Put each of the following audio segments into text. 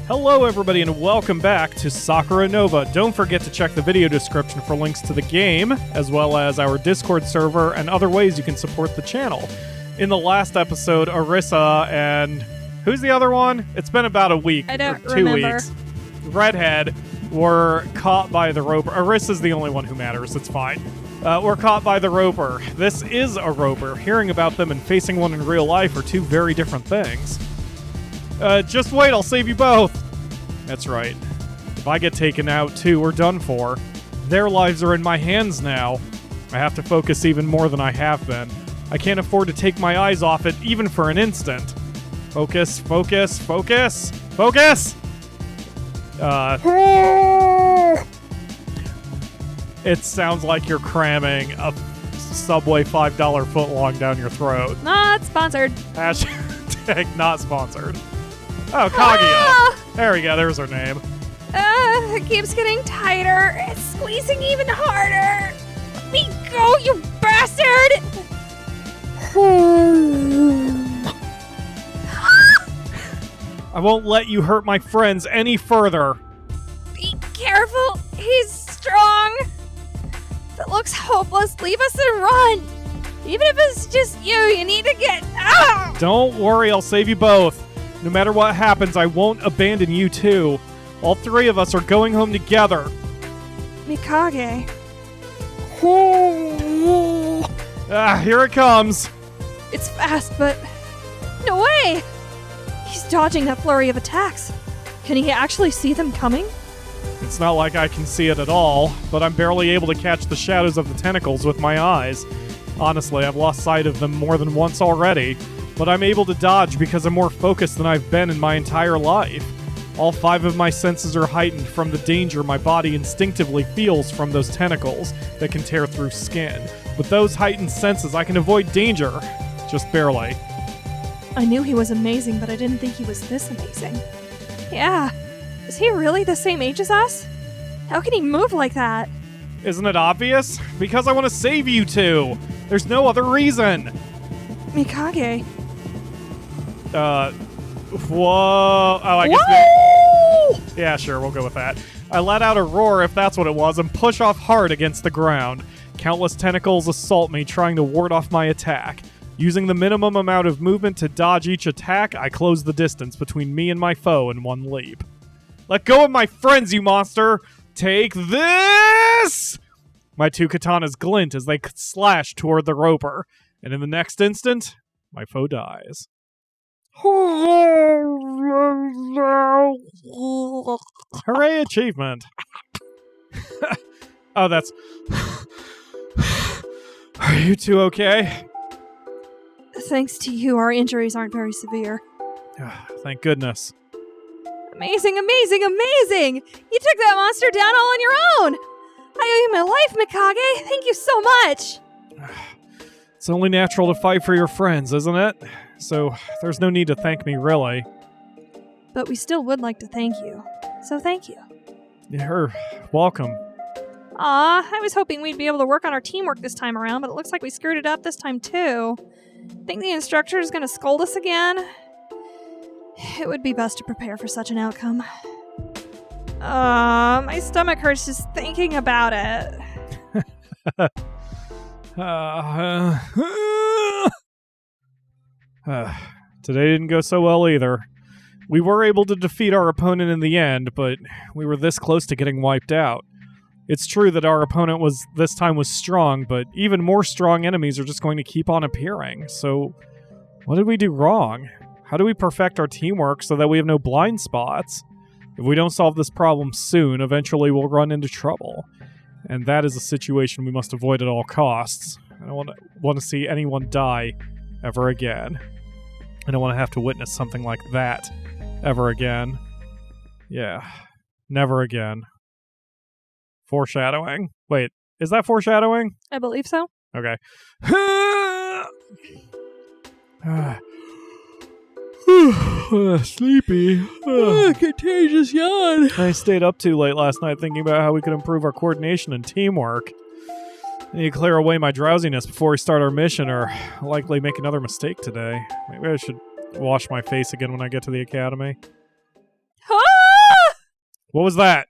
Hello everybody and welcome back to Sakura Nova. Don't forget to check the video description for links to the game, as well as our Discord server and other ways you can support the channel. In the last episode, Arisa and... who's the other one? It's been about a week I don't or 2 remember. weeks. Redhead were caught by the roper. Arisa's the only one who matters, it's fine. We're caught by the roper. This is a roper. Hearing about them and facing one in real life are two very different things. Just wait, I'll save you both. That's right. If I get taken out too, we're done for. Their lives are in my hands now. I have to focus even more than I have been. I can't afford to take my eyes off it even for an instant. Focus, focus, focus, focus! It sounds like you're cramming a Subway $5 footlong down your throat. Not sponsored. Hashtag not sponsored. Oh, Kaguya. There we go. There's her name. It keeps getting tighter. It's squeezing even harder. Let me go, you bastard! I won't let you hurt my friends any further. Be careful. He's strong. If it looks hopeless, leave us and run. Even if it's just you need to get out. Don't worry, I'll save you both. No matter what happens, I won't abandon you too. All three of us are going home together. Mikage. Here it comes. It's fast, but no way. He's dodging that flurry of attacks. Can he actually see them coming? It's not like I can see it at all, but I'm barely able to catch the shadows of the tentacles with my eyes. Honestly, I've lost sight of them more than once already, but I'm able to dodge because I'm more focused than I've been in my entire life. All 5 of my senses are heightened from the danger my body instinctively feels from those tentacles that can tear through skin. With those heightened senses, I can avoid danger. Just barely. I knew he was amazing, but I didn't think he was this amazing. Yeah. Is he really the same age as us? How can he move like that? Isn't it obvious? Because I want to save you two. There's no other reason. Mikage. Whoa. Oh, I guess. Whoa! Yeah, sure, we'll go with that. I let out a roar, if that's what it was, and push off hard against the ground. Countless tentacles assault me, trying to ward off my attack. Using the minimum amount of movement to dodge each attack, I close the distance between me and my foe in one leap. Let go of my friends, you monster! Take this! My 2 katanas glint as they slash toward the roper, and in the next instant, my foe dies. Hooray, achievement! Oh, that's... Are you two okay? Thanks to you, our injuries aren't very severe. Thank goodness. Amazing, amazing, amazing! You took that monster down all on your own! I owe you my life, Mikage! Thank you so much! It's only natural to fight for your friends, isn't it? So, there's no need to thank me, really. But we still would like to thank you. So thank you. You're welcome. Aw, I was hoping we'd be able to work on our teamwork this time around, but it looks like we screwed it up this time too. Think the instructor is going to scold us again? It would be best to prepare for such an outcome. My stomach hurts just thinking about it. Today didn't go so well either. We were able to defeat our opponent in the end, but we were this close to getting wiped out. It's true that our opponent this time was strong, but even more strong enemies are just going to keep on appearing. So, what did we do wrong? How do we perfect our teamwork so that we have no blind spots? If we don't solve this problem soon, eventually we'll run into trouble. And that is a situation we must avoid at all costs. I don't want to see anyone die ever again. I don't want to have to witness something like that ever again. Yeah, never again. Foreshadowing? Wait, is that foreshadowing? I believe so. Okay. Sleepy. Contagious yawn. I stayed up too late last night thinking about how we could improve our coordination and teamwork. I need to clear away my drowsiness before we start our mission, or likely make another mistake today. Maybe I should wash my face again when I get to the academy. Ah! What was that?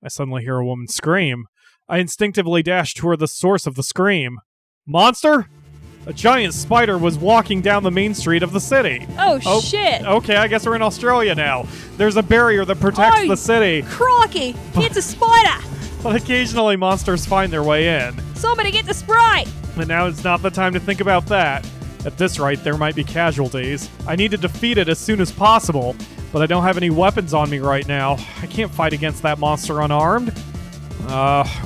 I suddenly hear a woman scream. I instinctively dash toward the source of the scream. Monster? A giant spider was walking down the main street of the city. Oh shit! Okay, I guess we're in Australia now. There's a barrier that protects the city. Crocky! It's a spider! But occasionally monsters find their way in. Somebody get the Sprite! And now it's not the time to think about that. At this rate, there might be casualties. I need to defeat it as soon as possible, but I don't have any weapons on me right now. I can't fight against that monster unarmed.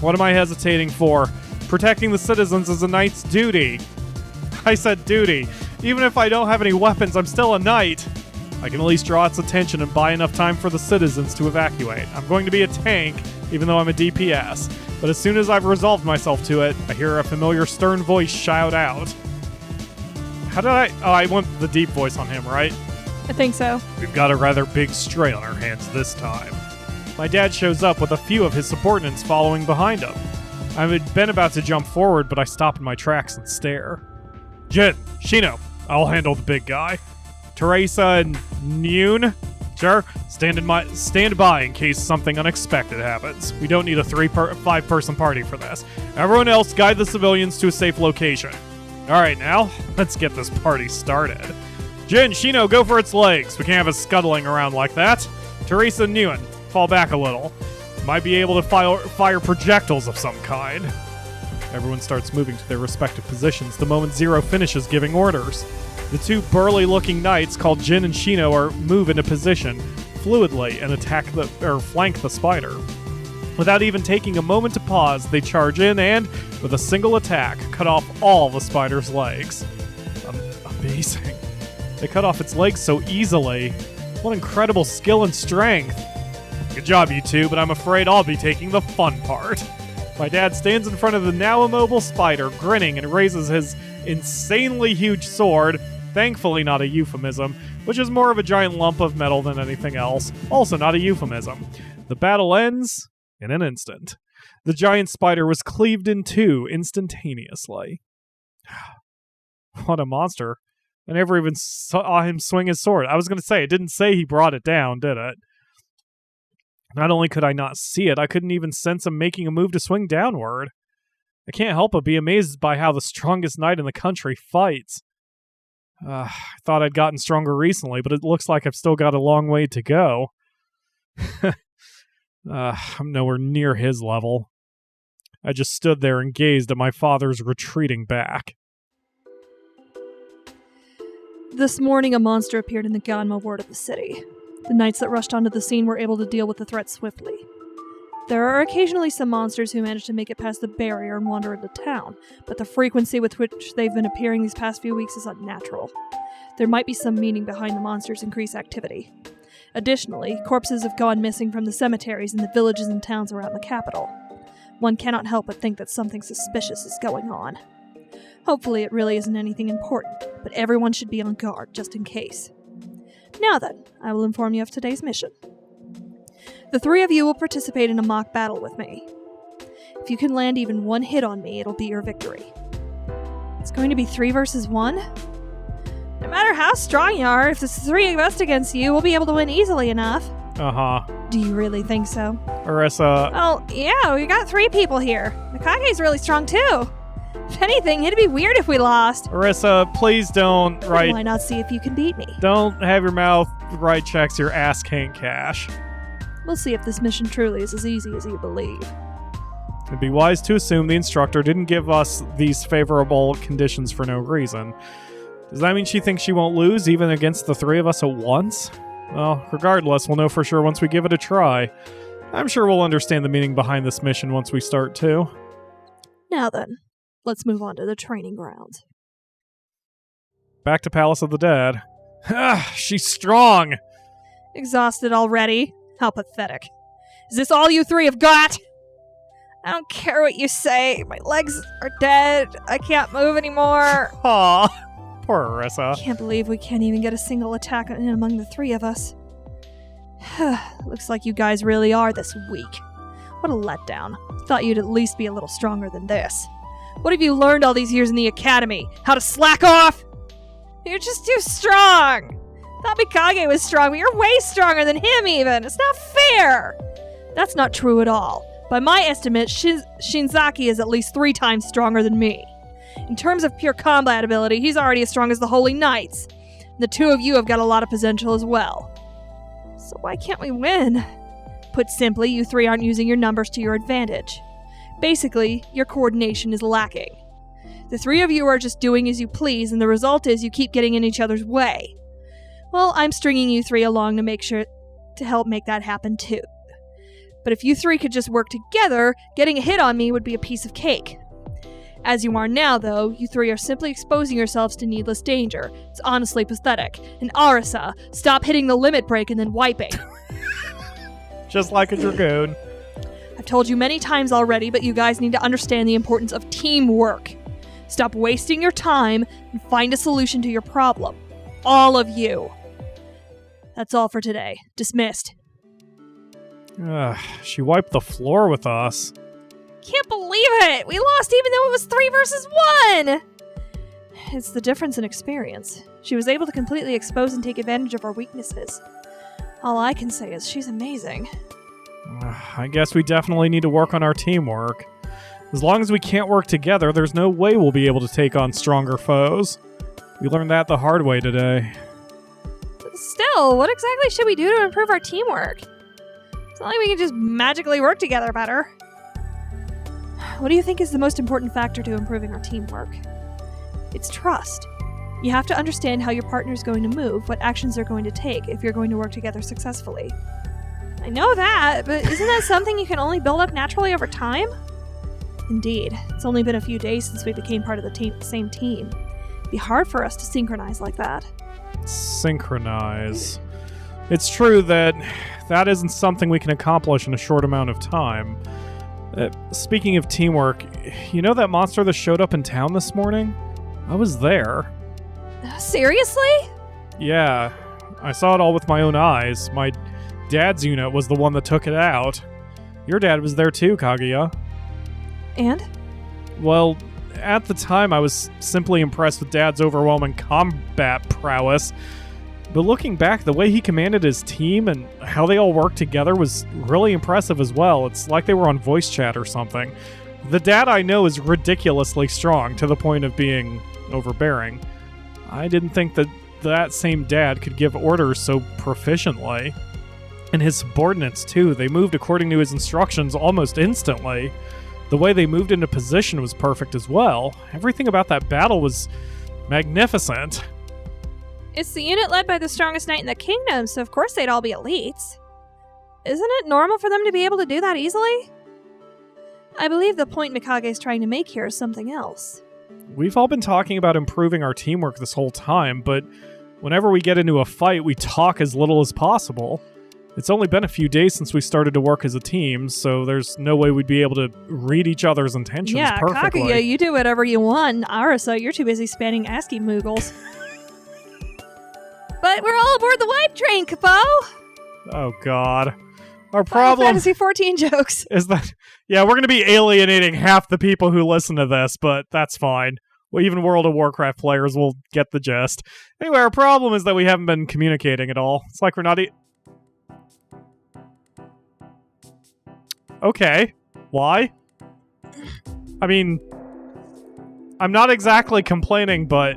What am I hesitating for? Protecting the citizens is a knight's duty. I said duty. Even if I don't have any weapons, I'm still a knight. I can at least draw its attention and buy enough time for the citizens to evacuate. I'm going to be a tank, even though I'm a DPS. But as soon as I've resolved myself to it, I hear a familiar stern voice shout out. How did I... Oh, I went the deep voice on him, right? I think so. We've got a rather big stray on our hands this time. My dad shows up with a few of his subordinates following behind him. I had been about to jump forward, but I stop in my tracks and stare. Jin, Shino, I'll handle the big guy. Teresa and Noon, sir, stand by in case something unexpected happens. We don't need a 5-person party for this. Everyone else, guide the civilians to a safe location. All right, now let's get this party started. Jin, Shino, go for its legs. We can't have it scuttling around like that. Teresa and Noon, fall back a little. Might be able to fire projectiles of some kind. Everyone starts moving to their respective positions the moment Zero finishes giving orders. The two burly-looking knights called Jin and Shino move into position fluidly and flank the spider. Without even taking a moment to pause, they charge in and, with a single attack, cut off all the spider's legs. Amazing. They cut off its legs so easily. What incredible skill and strength. Good job, you two, but I'm afraid I'll be taking the fun part. My dad stands in front of the now immobile spider, grinning, and raises his insanely huge sword, thankfully not a euphemism, which is more of a giant lump of metal than anything else, also not a euphemism. The battle ends in an instant. The giant spider was cleaved in two instantaneously. What a monster. I never even saw him swing his sword. I was going to say, it didn't say he brought it down, did it? Not only could I not see it, I couldn't even sense him making a move to swing downward. I can't help but be amazed by how the strongest knight in the country fights. I thought I'd gotten stronger recently, but it looks like I've still got a long way to go. I'm nowhere near his level. I just stood there and gazed at my father's retreating back. This morning, a monster appeared in the Ganma ward of the city. The knights that rushed onto the scene were able to deal with the threat swiftly. There are occasionally some monsters who manage to make it past the barrier and wander into town, but the frequency with which they've been appearing these past few weeks is unnatural. There might be some meaning behind the monsters' increased activity. Additionally, corpses have gone missing from the cemeteries in the villages and towns around the capital. One cannot help but think that something suspicious is going on. Hopefully it really isn't anything important, but everyone should be on guard just in case. Now then, I will inform you of today's mission. The three of you will participate in a mock battle with me. If you can land even one hit on me, it'll be your victory. It's going to be 3 versus 1? No matter how strong you are, if there's 3 of us against you, we'll be able to win easily enough. Uh-huh. Do you really think so? Arisa. Oh, yeah, we got 3 people here. Mikage's really strong too. If anything, it'd be weird if we lost. Arisa, please don't write... Why not see if you can beat me? Don't have your mouth write checks your ass can't cash. We'll see if this mission truly is as easy as you believe. It'd be wise to assume the instructor didn't give us these favorable conditions for no reason. Does that mean she thinks she won't lose even against the 3 of us at once? Well, regardless, we'll know for sure once we give it a try. I'm sure we'll understand the meaning behind this mission once we start too. Now then, let's move on to the training grounds. Back to Palace of the Dead. She's strong! Exhausted already? How pathetic. Is this all you 3 have got? I don't care what you say. My legs are dead. I can't move anymore. Aw, poor Arisa. I can't believe we can't even get a single attack in among the 3 of us. Looks like you guys really are this weak. What a letdown. Thought you'd at least be a little stronger than this. What have you learned all these years in the academy? How to slack off? You're just too strong. Thought Mikage was strong, but you're way stronger than him even. It's not fair. That's not true at all. By my estimate, Shinzaki is at least 3 times stronger than me. In terms of pure combat ability, he's already as strong as the Holy Knights. The 2 of you have got a lot of potential as well. So why can't we win? Put simply, you 3 aren't using your numbers to your advantage. Basically, your coordination is lacking. The 3 of you are just doing as you please, and the result is you keep getting in each other's way. Well, I'm stringing you 3 along to help make that happen too. But if you 3 could just work together, getting a hit on me would be a piece of cake. As you are now, though, you 3 are simply exposing yourselves to needless danger. It's honestly pathetic. And Arisa, stop hitting the limit break and then wiping. Just like a dragoon. I've told you many times already, but you guys need to understand the importance of teamwork. Stop wasting your time and find a solution to your problem. All of you. That's all for today. Dismissed. She wiped the floor with us. Can't believe it! We lost even though it was 3 versus 1! It's the difference in experience. She was able to completely expose and take advantage of our weaknesses. All I can say is she's amazing. I guess we definitely need to work on our teamwork. As long as we can't work together, there's no way we'll be able to take on stronger foes. We learned that the hard way today. Still, what exactly should we do to improve our teamwork? It's not like we can just magically work together better. What do you think is the most important factor to improving our teamwork? It's trust. You have to understand how your partner is going to move, what actions they're going to take if you're going to work together successfully. I know that, but isn't that something you can only build up naturally over time? Indeed. It's only been a few days since we became part of the same team. It'd be hard for us to synchronize like that. Synchronize. It's true that isn't something we can accomplish in a short amount of time. Speaking of teamwork, you know that monster that showed up in town this morning? I was there. Seriously? Yeah, I saw it all with my own eyes. My dad's unit was the one that took it out. Your dad was there too, Kaguya. And? Well, at the time I was simply impressed with Dad's overwhelming combat prowess. But looking back, the way he commanded his team and how they all worked together was really impressive as well. It's like they were on voice chat or something. The dad I know is ridiculously strong to the point of being overbearing. I didn't think that same dad could give orders so proficiently. And his subordinates too, they moved according to his instructions almost instantly. The way they moved into position was perfect as well. Everything about that battle was magnificent. It's the unit led by the strongest knight in the kingdom, so of course they'd all be elites. Isn't it normal for them to be able to do that easily? I believe the point Mikage is trying to make here is something else. We've all been talking about improving our teamwork this whole time, but whenever we get into a fight, we talk as little as possible. It's only been a few days since we started to work as a team, so there's no way we'd be able to read each other's intentions perfectly. Kaguya, you do whatever you want. Arisa, you're too busy spanning ASCII moogles. But we're all aboard the wipe train, Capo! Oh, God. Our problem... Final Fantasy 14 jokes. Is that... Yeah, we're going to be alienating half the people who listen to this, but that's fine. Well, even World of Warcraft players will get the gist. Anyway, our problem is that we haven't been communicating at all. It's like we're not... Okay. Why? I mean... I'm not exactly complaining, but...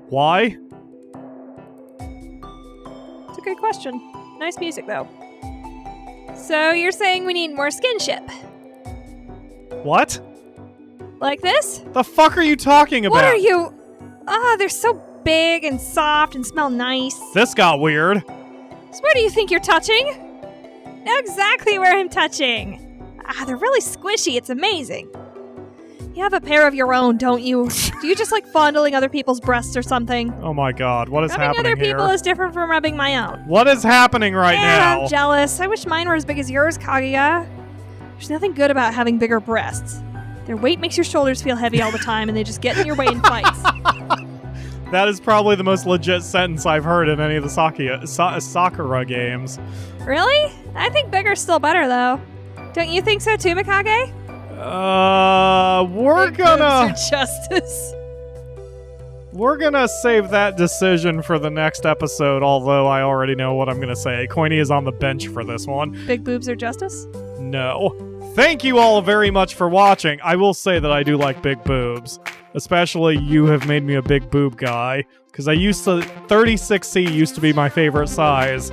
Why? It's a good question. Nice music, though. So, you're saying we need more skinship? What? Like this? The fuck are you talking about? What are you... they're so big and soft and smell nice. This got weird. So where do you think you're touching? Know exactly where I'm touching. They're really squishy. It's amazing. You have a pair of your own, don't you? Do you just like fondling other people's breasts or something? Oh my god, what is happening here? Rubbing other people is different from rubbing my own. What is happening right now? I'm jealous. I wish mine were as big as yours, Kaguya. There's nothing good about having bigger breasts. Their weight makes your shoulders feel heavy all the time, and they just get in your way in fights. That is probably the most legit sentence I've heard in any of the Sakura games. Really? I think bigger's still better, though. Don't you think so too, Mikage? We're gonna... For justice. We're gonna save that decision for the next episode, although I already know what I'm gonna say. Coiny is on the bench for this one. Big boobs are justice? No. Thank you all very much for watching. I will say that I do like big boobs. Especially you have made me a big boob guy. Because 36C used to be my favorite size.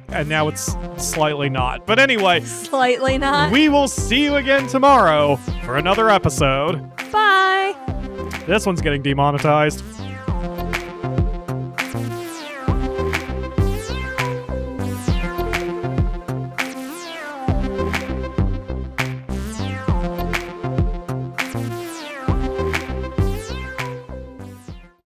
And now it's slightly not. But anyway. Slightly not. We will see you again tomorrow for another episode. Bye. This one's getting demonetized.